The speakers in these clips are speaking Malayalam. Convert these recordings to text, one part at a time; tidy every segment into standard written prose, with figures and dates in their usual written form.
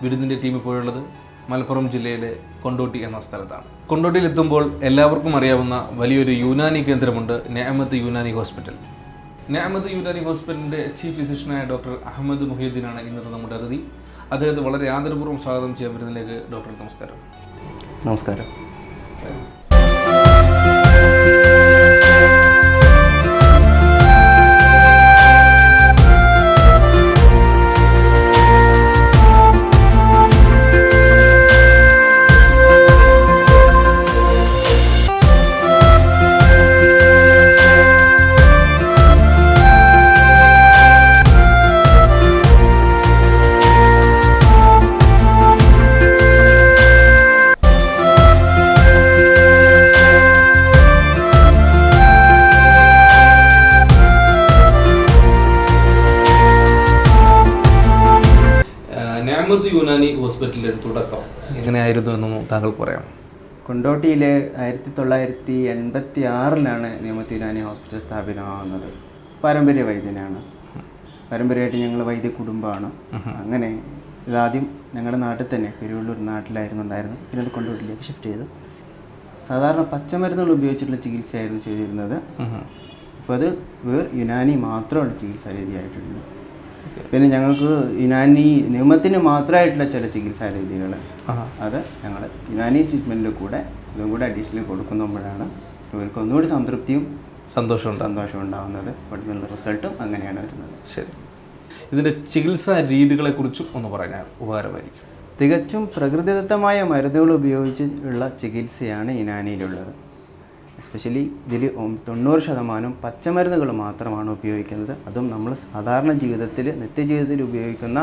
വിരുന്നിൻ്റെ ടീം ഇപ്പോഴുള്ളത് മലപ്പുറം ജില്ലയിലെ കൊണ്ടോട്ടി എന്ന സ്ഥലത്താണ്. കൊണ്ടോട്ടിയിൽ എത്തുമ്പോൾ എല്ലാവർക്കും അറിയാവുന്ന വലിയൊരു യുനാനി കേന്ദ്രമുണ്ട്, നിഅമത്ത് യുനാനി ഹോസ്പിറ്റൽ. നിഅമത്ത് യുനാനി ഹോസ്പിറ്റലിൻ്റെ ചീഫ് ഫിസിഷ്യനായ ഡോക്ടർ അഹമ്മദ് മുഹിയുദ്ദീനാണ് ഇന്നത്തെ നമ്മുടെ അതിഥി. അദ്ദേഹത്തെ വളരെ ആദരപൂർവ്വം സ്വാഗതം ചെയ്യാൻ വരുന്നതിലേക്ക്. ഡോക്ടർ നമസ്കാരം. നമസ്കാരം. നിഅമത്ത് യുനാനി ഹോസ്പിറ്റലിൻ്റെ തുടക്കം എങ്ങനെയായിരുന്നു എന്നൊന്നും താങ്കൾക്ക് പറയാം? കൊണ്ടോട്ടിയിൽ 1986 നിഅമത്ത് യുനാനി ഹോസ്പിറ്റൽ സ്ഥാപിതമാകുന്നത്. പാരമ്പര്യ വൈദ്യനാണ്. പാരമ്പര്യമായിട്ട് ഞങ്ങൾ വൈദ്യ കുടുംബമാണ്. അങ്ങനെ ഇതാദ്യം ഞങ്ങളുടെ നാട്ടിൽ തന്നെ പെരുവള്ളൂർ നാട്ടിലായിരുന്നു ഉണ്ടായിരുന്നത്. പിന്നെ അത് കൊണ്ടോട്ടിയിലേക്ക് ഷിഫ്റ്റ് ചെയ്തു. സാധാരണ പച്ചമരുന്നുകൾ ഉപയോഗിച്ചിട്ടുള്ള ചികിത്സയായിരുന്നു ചെയ്തിരുന്നത്. അപ്പോൾ അത് യുനാനി മാത്രമുള്ള ചികിത്സാ രീതിയായിട്ടുണ്ട്. പിന്നെ ഞങ്ങൾക്ക് നിയമത്തിന് മാത്രമായിട്ടുള്ള ചില ചികിത്സാ രീതികൾ അത് ഞങ്ങൾ യുനാനി ട്രീറ്റ്മെൻറ്റിൽ കൂടെ ഇതും കൂടെ അഡീഷണൽ കൊടുക്കുമ്പോഴാണ് ഇവർക്ക് ഒന്നുകൂടി സംതൃപ്തിയും സന്തോഷം ഉണ്ടാകുന്നത്. പെട്ടെന്നുള്ള റിസൾട്ടും അങ്ങനെയാണ് വരുന്നത്. ശരി, ഇതിൻ്റെ ചികിത്സാ രീതികളെക്കുറിച്ചും ഒന്ന് പറഞ്ഞാൽ ഉപകാരമായിരിക്കും. തികച്ചും പ്രകൃതിദത്തമായ മരുന്നുകൾ ഉപയോഗിച്ച് ഉള്ള ചികിത്സയാണ് യുനാനിയിലുള്ളത്. എസ്പെഷ്യലി ഇതിൽ 90% പച്ചമരുന്നുകൾ മാത്രമാണ് ഉപയോഗിക്കുന്നത്. അതും നമ്മൾ സാധാരണ ജീവിതത്തിൽ നിത്യജീവിതത്തിൽ ഉപയോഗിക്കുന്ന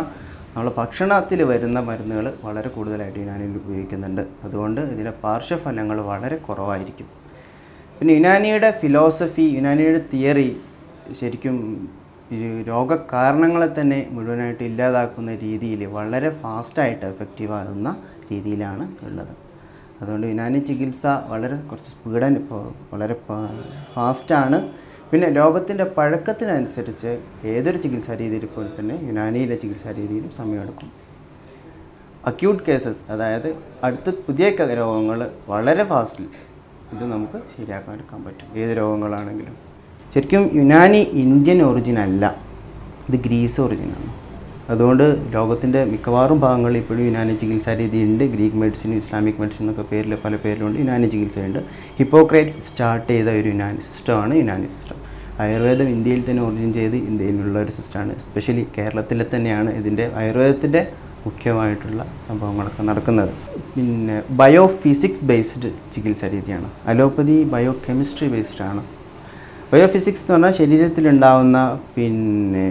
നമ്മൾ ഭക്ഷണത്തിൽ വരുന്ന മരുന്നുകൾ വളരെ കൂടുതലായിട്ട് യുനാനിയിൽ ഉപയോഗിക്കുന്നുണ്ട്. അതുകൊണ്ട് ഇതിൻ്റെ പാർശ്വഫലങ്ങൾ വളരെ കുറവായിരിക്കും. പിന്നെ യുനാനിയുടെ ഫിലോസഫി, യുനാനിയുടെ തിയറി ശരിക്കും ഈ രോഗകാരണങ്ങളെ തന്നെ മുഴുവനായിട്ട് ഇല്ലാതാക്കുന്ന രീതിയിൽ വളരെ ഫാസ്റ്റായിട്ട് എഫക്റ്റീവാകുന്ന രീതിയിലാണ് ഉള്ളത്. അതുകൊണ്ട് യുനാനി ചികിത്സ കുറച്ച് വളരെ ഫാസ്റ്റാണ്. പിന്നെ രോഗത്തിൻ്റെ പഴക്കത്തിനനുസരിച്ച് ഏതൊരു ചികിത്സാ രീതിയിൽ പോലെ തന്നെ യുനാനിയിലെ ചികിത്സാ രീതിയിലും സമയമെടുക്കും. അക്യൂട്ട് കേസസ്, അതായത് അടുത്ത പുതിയ രോഗങ്ങൾ വളരെ ഫാസ്റ്റിൽ ഇത് നമുക്ക് ശരിയാക്കാൻ എടുക്കാൻ പറ്റും. ഏത് രോഗങ്ങളാണെങ്കിലും. ശരിക്കും യുനാനി ഇന്ത്യൻ ഒറിജിൻ അല്ല, ഇത് ഗ്രീസ് ഒറിജിനാണ്. അതുകൊണ്ട് ലോകത്തിൻ്റെ മിക്കവാറും ഭാഗങ്ങളിൽ ഇപ്പോഴും യുനാനി ചികിത്സാ രീതി ഉണ്ട്. ഗ്രീക്ക് മെഡിസിൻ, ഇസ്ലാമിക് മെഡിസിൻ എന്നൊക്കെ പല പേരിലുണ്ട്. യുനാനി ചികിത്സയുണ്ട്. ഹിപ്പോക്രേറ്റ്സ് സ്റ്റാർട്ട് ചെയ്ത ഒരു യുനാനി സിസ്റ്റമാണ് യുനാനി സിസ്റ്റം. ആയുർവേദം ഇന്ത്യയിൽ തന്നെ ഒറിജിൻ ചെയ്ത് ഇന്ത്യയിലുള്ള ഒരു സിസ്റ്റമാണ്. എസ്പെഷ്യലി കേരളത്തിൽ തന്നെയാണ് ഇതിൻ്റെ ആയുർവേദത്തിൻ്റെ മുഖ്യമായിട്ടുള്ള സംഭവങ്ങളൊക്കെ നടക്കുന്നത്. പിന്നെ ബയോഫിസിക്സ് ബേസ്ഡ് ചികിത്സാ രീതിയാണ്. അലോപ്പതി ബയോ കെമിസ്ട്രി ബേസ്ഡ് ആണ്. ബയോഫിസിക്സ് എന്ന് പറഞ്ഞാൽ ശരീരത്തിലുണ്ടാകുന്ന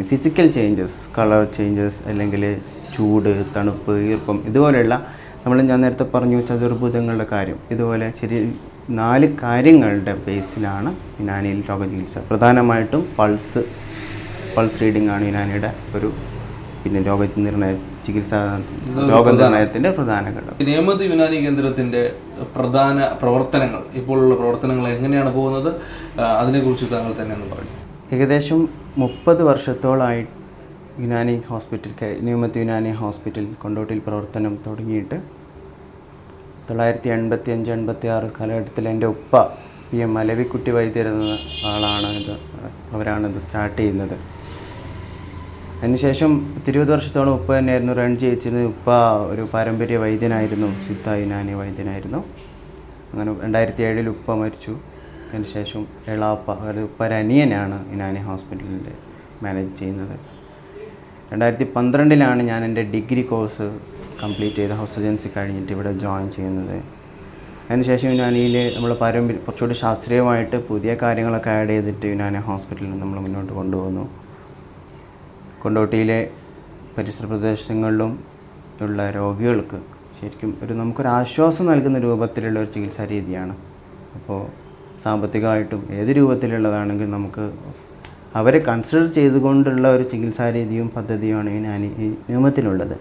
ഫിസിക്കൽ ചേഞ്ചസ്, കളർ ചേഞ്ചസ്, അല്ലെങ്കിൽ ചൂട്, തണുപ്പ്, ഈർപ്പം, ഇതുപോലെയുള്ള ഞാൻ നേരത്തെ പറഞ്ഞു ചതുർഭുതങ്ങളുടെ കാര്യം, ഇതുപോലെ 4 കാര്യങ്ങളുടെ ബേസിലാണ് യുനാനിയിൽ രോഗചികിത്സ. പ്രധാനമായിട്ടും പൾസ് റീഡിംഗ് ആണ് യുനാനിയുടെ ഒരു രോഗനിർണയത്തിൻ്റെ പ്രധാന ഘടകം. നിഅമത്ത് യുനാനി കേന്ദ്രത്തിൻ്റെ പ്രധാന പ്രവർത്തനങ്ങൾ, ഇപ്പോഴുള്ള പ്രവർത്തനങ്ങൾ എങ്ങനെയാണ് പോകുന്നത്, അതിനെക്കുറിച്ച് താങ്കൾ തന്നെ ഒന്ന് പറഞ്ഞു. ഏകദേശം 30 വർഷത്തോളമായി യുനാനി ഹോസ്പിറ്റൽ, നിഅമത്ത് യുനാനി ഹോസ്പിറ്റൽ കൊണ്ടോട്ടിയിൽ പ്രവർത്തനം തുടങ്ങിയിട്ട് 1985-86 കാലഘട്ടത്തിൽ എൻ്റെ ഉപ്പ PM അലവിക്കുട്ടി വൈദ്യർ എന്ന അവരാണിത് സ്റ്റാർട്ട് ചെയ്യുന്നത്. അതിനുശേഷം 20 വർഷത്തോളം ഉപ്പ തന്നെയായിരുന്നു റൺ ചെയ്യിച്ചിരുന്നത്. ഉപ്പ ഒരു പാരമ്പര്യ വൈദ്യനായിരുന്നു, സിദ്ധ യുനാനി വൈദ്യനായിരുന്നു. അങ്ങനെ 2007 ഉപ്പ മരിച്ചു. അതിനുശേഷം എളാപ്പ, അതായത് ഉപ്പരനിയനാണ് യുനാനി ഹോസ്പിറ്റലിൻ്റെ മാനേജ് ചെയ്യുന്നത്. 2012 ഞാൻ എൻ്റെ ഡിഗ്രി കോഴ്സ് കംപ്ലീറ്റ് ചെയ്ത് ഹൗസ് സർജൻസി കഴിഞ്ഞിട്ട് ഇവിടെ ജോയിൻ ചെയ്യുന്നത്. അതിനുശേഷം യുനാനിയിൽ നമ്മൾ കുറച്ചുകൂടി ശാസ്ത്രീയമായിട്ട് പുതിയ കാര്യങ്ങളൊക്കെ ആഡ് ചെയ്തിട്ട് യുനാനി ഹോസ്പിറ്റലിൽ നമ്മൾ മുന്നോട്ട് കൊണ്ടുപോകുന്നു. കൊണ്ടോട്ടിയിലെ പരിസര പ്രദേശങ്ങളിലും ഉള്ള രോഗികൾക്ക് ശരിക്കും നമുക്കൊരു ആശ്വാസം നൽകുന്ന രൂപത്തിലുള്ള ഒരു ചികിത്സാ രീതിയാണ്. അപ്പോൾ സാമ്പത്തികമായിട്ടും ഏത് രൂപത്തിലുള്ളതാണെങ്കിൽ നമുക്ക് അവരെ കൺസിഡർ ചെയ്തുകൊണ്ടുള്ള ഒരു ചികിത്സാ രീതിയും പദ്ധതിയുമാണ് നിയമത്തിനുള്ളത്.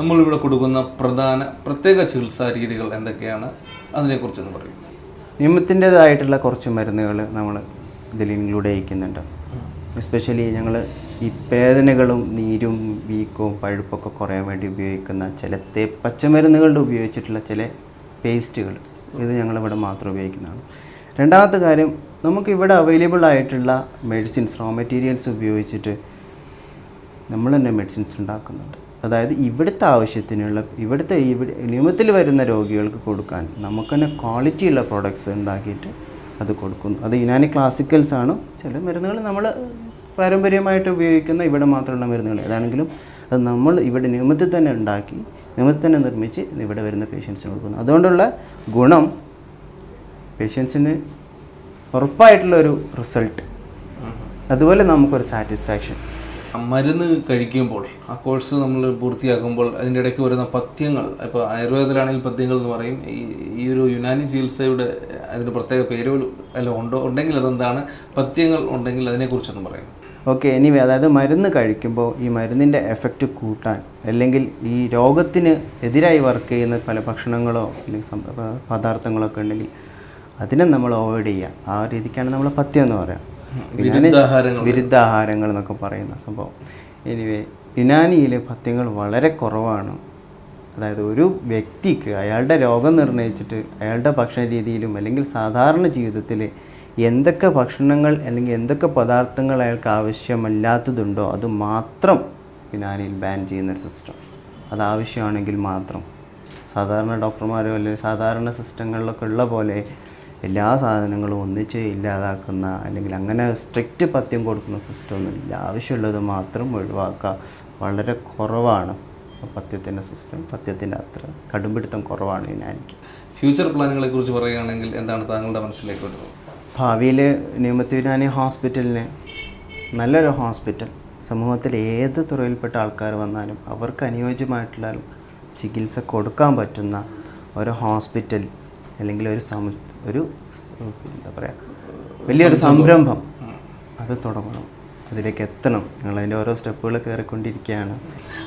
നമ്മളിവിടെ കൊടുക്കുന്ന പ്രത്യേക ചികിത്സാ രീതികൾ എന്തൊക്കെയാണ്, അതിനെക്കുറിച്ചൊന്ന് പറയും. നിയമത്തിൻ്റേതായിട്ടുള്ള കുറച്ച് മരുന്നുകൾ നമ്മൾ ഇതിൽ ഇൻക്ലൂഡ് ചെയ്യിക്കുന്നുണ്ട്. എസ്പെഷ്യലി ഞങ്ങൾ ഈ വേദനകളും നീരും വീക്കവും പഴുപ്പൊക്കെ കുറയാൻ വേണ്ടി ഉപയോഗിക്കുന്ന ചില പച്ചമരുന്നുകളുടെ ഉപയോഗിച്ചിട്ടുള്ള ചില പേസ്റ്റുകൾ, ഇത് ഞങ്ങളിവിടെ മാത്രം ഉപയോഗിക്കുന്നതാണ്. രണ്ടാമത്തെ കാര്യം, നമുക്കിവിടെ അവൈലബിൾ ആയിട്ടുള്ള മെഡിസിൻസ്, റോ മെറ്റീരിയൽസ് ഉപയോഗിച്ചിട്ട് നമ്മൾ തന്നെ മെഡിസിൻസ് ഉണ്ടാക്കുന്നുണ്ട്. അതായത് ഇവിടുത്തെ ആവശ്യത്തിനുള്ള നിയമത്തിൽ വരുന്ന രോഗികൾക്ക് കൊടുക്കാൻ നമുക്ക് തന്നെ ക്വാളിറ്റിയുള്ള പ്രോഡക്ട്സ് ഉണ്ടാക്കിയിട്ട് അത് കൊടുക്കുന്നു. അത് യുനാനി ക്ലാസിക്കൽസ് ആണ്. ചില മരുന്നുകൾ നമ്മൾ പാരമ്പര്യമായിട്ട് ഉപയോഗിക്കുന്ന ഇവിടെ മാത്രമുള്ള മരുന്നുകൾ ഏതാണെങ്കിലും അത് നമ്മൾ ഇവിടെ നിയമത്തിൽ തന്നെ ഉണ്ടാക്കി, നിയമത്തിൽ തന്നെ നിർമ്മിച്ച് ഇവിടെ വരുന്ന പേഷ്യൻസിന് കൊടുക്കുന്നു. അതുകൊണ്ടുള്ള ഗുണം പേഷ്യൻസിന് ഉറപ്പായിട്ടുള്ളൊരു റിസൾട്ട്, അതുപോലെ നമുക്കൊരു സാറ്റിസ്ഫാക്ഷൻ. മരുന്ന് കഴിക്കുമ്പോൾ ആ കോഴ്സ് നമ്മൾ പൂർത്തിയാക്കുമ്പോൾ അതിൻ്റെ ഇടയ്ക്ക് വരുന്ന പഥ്യങ്ങൾ, ഇപ്പോൾ ആയുർവേദത്തിലാണെങ്കിൽ പഥ്യങ്ങൾ എന്ന് പറയും, ഈ ഒരു യുനാനി ചികിത്സയുടെ അതിന് പ്രത്യേക പേരുകൾ ഉണ്ടെങ്കിൽ അതെന്താണ്, പഥ്യങ്ങൾ ഉണ്ടെങ്കിൽ അതിനെക്കുറിച്ചൊന്നും പറയും. ഓക്കെ, എനിവേ, അതായത് മരുന്ന് കഴിക്കുമ്പോൾ ഈ മരുന്നിൻ്റെ എഫക്റ്റ് കൂട്ടാൻ അല്ലെങ്കിൽ ഈ രോഗത്തിന് എതിരായി വർക്ക് ചെയ്യുന്ന പല ഭക്ഷണങ്ങളോ അല്ലെങ്കിൽ പദാർത്ഥങ്ങളൊക്കെ ഉണ്ടെങ്കിൽ അതിനെ നമ്മൾ അവോയ്ഡ് ചെയ്യുക. ആ രീതിക്കാണ് നമ്മൾ പഥ്യം എന്ന് പറയാം, വിരുദ്ധാഹാരങ്ങൾ എന്നൊക്കെ പറയുന്ന സംഭവം. എനിവേ, യുനാനിയിലെ പഥ്യങ്ങൾ വളരെ കുറവാണ്. അതായത് ഒരു വ്യക്തിക്ക് അയാളുടെ രോഗം നിർണ്ണയിച്ചിട്ട് അയാളുടെ ഭക്ഷണ രീതിയിലും അല്ലെങ്കിൽ സാധാരണ ജീവിതത്തിൽ എന്തൊക്കെ ഭക്ഷണങ്ങൾ അല്ലെങ്കിൽ എന്തൊക്കെ പദാർത്ഥങ്ങൾ അയാൾക്ക് ആവശ്യമല്ലാത്തതുണ്ടോ അത് മാത്രം യുനാനിയിൽ ബാൻ ചെയ്യുന്നൊരു സിസ്റ്റം. അത് ആവശ്യമാണെങ്കിൽ മാത്രം. സാധാരണ ഡോക്ടർമാരോ അല്ലെങ്കിൽ സാധാരണ സിസ്റ്റങ്ങളിലൊക്കെ ഉള്ള പോലെ എല്ലാ സാധനങ്ങളും ഒന്നിച്ച് ഇല്ലാതാക്കുന്ന അല്ലെങ്കിൽ അങ്ങനെ സ്ട്രിക്റ്റ് പഥ്യം കൊടുക്കുന്ന സിസ്റ്റമൊന്നുമില്ല. ആവശ്യമുള്ളത് മാത്രം ഒഴിവാക്കുക. വളരെ കുറവാണ് പഥ്യത്തിൻ്റെ സിസ്റ്റം. പഥ്യത്തിൻ്റെ അത്ര കടുംപിടുത്തം കുറവാണ് യുനാനിക്ക്. ഫ്യൂച്ചർ പ്ലാനുകളെ കുറിച്ച് പറയുകയാണെങ്കിൽ എന്താണ് താങ്കളുടെ മനസ്സിലേക്ക് വരുന്നത്? ഭാവിയിൽ നിയമത്ത് യുനാനി ഹോസ്പിറ്റലിന് നല്ലൊരു ഹോസ്പിറ്റൽ, സമൂഹത്തിൽ ഏത് തുറയിൽപ്പെട്ട ആൾക്കാർ വന്നാലും അവർക്ക് അനുയോജ്യമായിട്ടുള്ള ചികിത്സ കൊടുക്കാൻ പറ്റുന്ന ഒരു ഹോസ്പിറ്റൽ അല്ലെങ്കിൽ ഒരു എന്താ പറയുക, വലിയൊരു സംരംഭം അത് തുടങ്ങണം. അതിലേക്ക് എത്തണം. ഞങ്ങളതിൻ്റെ ഓരോ സ്റ്റെപ്പുകൾ കയറിക്കൊണ്ടിരിക്കുകയാണ്.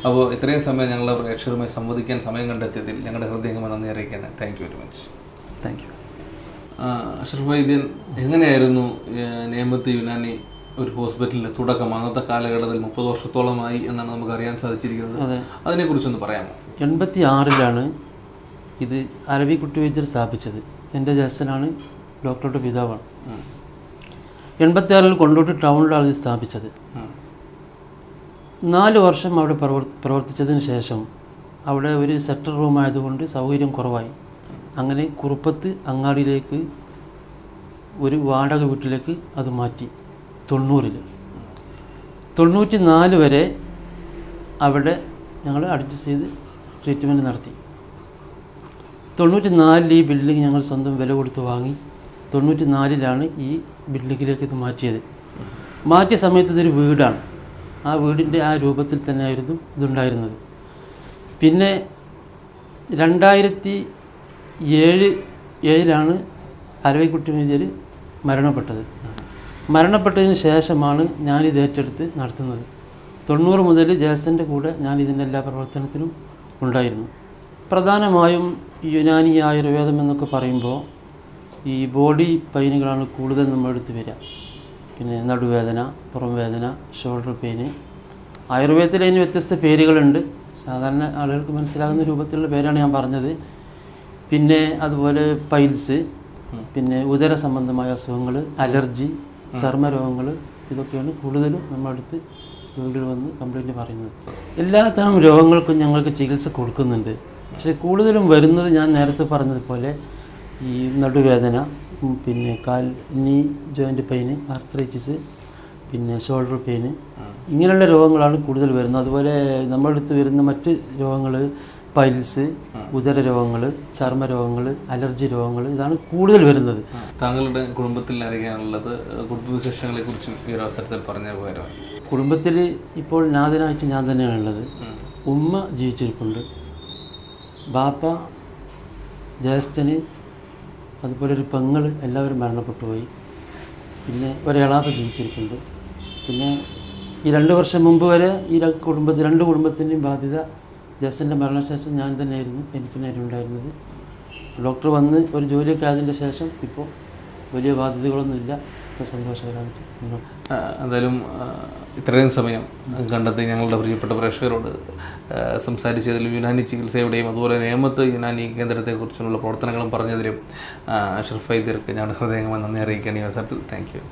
അപ്പോൾ ഇത്രയും സമയം ഞങ്ങളുടെ പ്രേക്ഷകരുമായി സംവദിക്കാൻ സമയം കണ്ടെത്തിയതിൽ ഞങ്ങളുടെ ഹൃദയംഗമായി നന്ദി അറിയിക്കുകയാണ്. Thank you very much. Thank you. Ashraf വൈദ്യൻ, എങ്ങനെയായിരുന്നു നേമത്ത് യുനാനി ഒരു ഹോസ്പിറ്റലിൻ്റെ തുടക്കം? അന്നത്തെ കാലഘട്ടത്തിൽ 30 വർഷത്തോളമായി എന്നാണ് നമുക്ക് അറിയാൻ സാധിച്ചിരിക്കുന്നത്. അതിനെക്കുറിച്ചൊന്ന് പറയാമോ? 86-ലാണ് ഇത് അരവിക്കുട്ടി വൈദ്യർ സ്ഥാപിച്ചത്. എൻ്റെ ജ്യേഷ്ഠനാണ്, ഡോക്ടറുടെ പിതാവാണ്. 86-ൽ കൊണ്ടോട്ടി ടൗണിലാണ് ഇത് സ്ഥാപിച്ചത്. 4 വർഷം അവിടെ പ്രവർത്തിച്ചതിന് ശേഷം അവിടെ ഒരു സെക്ടർ റൂം ആയതുകൊണ്ട് സൗകര്യം കുറവായി. അങ്ങനെ കുറുപ്പത്ത് അങ്ങാടിയിലേക്ക് ഒരു വാടക വീട്ടിലേക്ക് അത് മാറ്റി. 90-ൽ 94 വരെ അവിടെ ഞങ്ങൾ അഡ്ജസ്റ്റ് ചെയ്ത് ട്രീറ്റ്മെൻറ്റ് നടത്തി. 94-ൽ ഈ ബിൽഡിംഗ് ഞങ്ങൾ സ്വന്തം വില കൊടുത്ത് വാങ്ങി. 94-ലാണ് ഈ ബിൽഡിങ്ങിലേക്ക് ഇത് മാറ്റിയത്. മാറ്റിയ സമയത്ത് ഇതൊരു വീടാണ്. ആ വീടിൻ്റെ ആ രൂപത്തിൽ തന്നെയായിരുന്നു ഇതുണ്ടായിരുന്നത്. പിന്നെ 2007-ലാണ് അരവിക്കുട്ടി വൈദ്യർ മരണപ്പെട്ടത്. മരണപ്പെട്ടതിന് ശേഷമാണ് ഞാനിത് ഏറ്റെടുത്ത് നടത്തുന്നത്. 90 മുതൽ ജ്യേഷ്ഠൻ്റെ കൂടെ ഞാൻ ഇതിൻ്റെ എല്ലാ പ്രവർത്തനത്തിലും ഉണ്ടായിരുന്നു. പ്രധാനമായും യുനാനി ആയുർവേദം എന്നൊക്കെ പറയുമ്പോൾ ഈ ബോഡി പെയിനുകളാണ് കൂടുതൽ നമ്മളെടുത്ത് വരിക. പിന്നെ നടുവേദന, പുറം വേദന, ഷോൾഡർ പെയിന്. ആയുർവേദത്തിൽ അതിന് വ്യത്യസ്ത പേരുകളുണ്ട്. സാധാരണ ആളുകൾക്ക് മനസ്സിലാകുന്ന രൂപത്തിലുള്ള പേരാണ് ഞാൻ പറഞ്ഞത്. പിന്നെ അതുപോലെ പൈൽസ്, പിന്നെ ഉദര സംബന്ധമായ അസുഖങ്ങൾ, അലർജി, ചർമ്മരോഗങ്ങൾ, ഇതൊക്കെയാണ് കൂടുതലും നമ്മളടുത്ത് രോഗികൾ വന്ന് കംപ്ലൈൻറ്റ് പറയുന്നത്. എല്ലാത്തരം രോഗങ്ങൾക്കും ഞങ്ങൾക്ക് ചികിത്സ കൊടുക്കുന്നുണ്ട്. പക്ഷേ കൂടുതലും വരുന്നത് ഞാൻ നേരത്തെ പറഞ്ഞതുപോലെ ഈ നടുവേദന, പിന്നെ നീ ജോയിൻ്റ് പെയിന്, ആർത്രൈറ്റിസ്, പിന്നെ ഷോൾഡർ പെയിന്, ഇങ്ങനെയുള്ള രോഗങ്ങളാണ് കൂടുതൽ വരുന്നത്. അതുപോലെ നമ്മുടെ അടുത്ത് വരുന്ന മറ്റ് രോഗങ്ങൾ പൈൽസ്, ഉദര രോഗങ്ങൾ, ചർമ്മ രോഗങ്ങൾ, അലർജി രോഗങ്ങൾ, ഇതാണ് കൂടുതൽ വരുന്നത്. താങ്കളുടെ കുടുംബത്തിൽ അറിയാനുള്ളത് കുടുംബവിശേഷങ്ങളെ കുറിച്ചും ഈ ഒരു അവസരത്തിൽ പറഞ്ഞ ഉപകാരമാണ്. കുടുംബത്തിൽ ഇപ്പോൾ നാഥനായിട്ട് ഞാൻ തന്നെയാണുള്ളത്. ഉമ്മ ജീവിച്ചിരിപ്പുണ്ട്, ബാപ്പ, ജ്യേഷ്ഠന്, അതുപോലെ ഒരു പെങ്ങൾ, എല്ലാവരും മരണപ്പെട്ടു പോയി. പിന്നെ ഒരേളാപ്പ ജീവിച്ചിരിപ്പുണ്ട്. പിന്നെ ഈ 2 വർഷം മുമ്പ് വരെ ഈ രണ്ട് കുടുംബത്തിൻ്റെയും ബാധ്യത ജ്യേഷ്ഠൻ്റെ മരണശേഷം ഞാൻ തന്നെയായിരുന്നു എനിക്ക് നേരെ ഉണ്ടായിരുന്നത്. ഡോക്ടർ വന്ന് ഒരു ജോലിയൊക്കെ ആയതിൻ്റെ ശേഷം ഇപ്പോൾ വലിയ ബാധ്യതകളൊന്നുമില്ല. സന്തോഷകരമായിട്ട് മുന്നോട്ട്. എന്തായാലും ഇത്രയും സമയം കണ്ടെത്തി ഞങ്ങളുടെ പ്രിയപ്പെട്ട പ്രേക്ഷകരോട് സംസാരിച്ചതിലും യുനാനി ചികിത്സയുടെയും അതുപോലെ നേമത്ത് യുനാനി കേന്ദ്രത്തെക്കുറിച്ചുള്ള പ്രവർത്തനങ്ങളും പറഞ്ഞതിലും അഷ്റഫ് വൈദ്യർക്ക് ഞാൻ ഹൃദയംഗമായി നന്ദി അറിയിക്കുകയാണ് ഈ അവസരത്തിൽ. Thank you.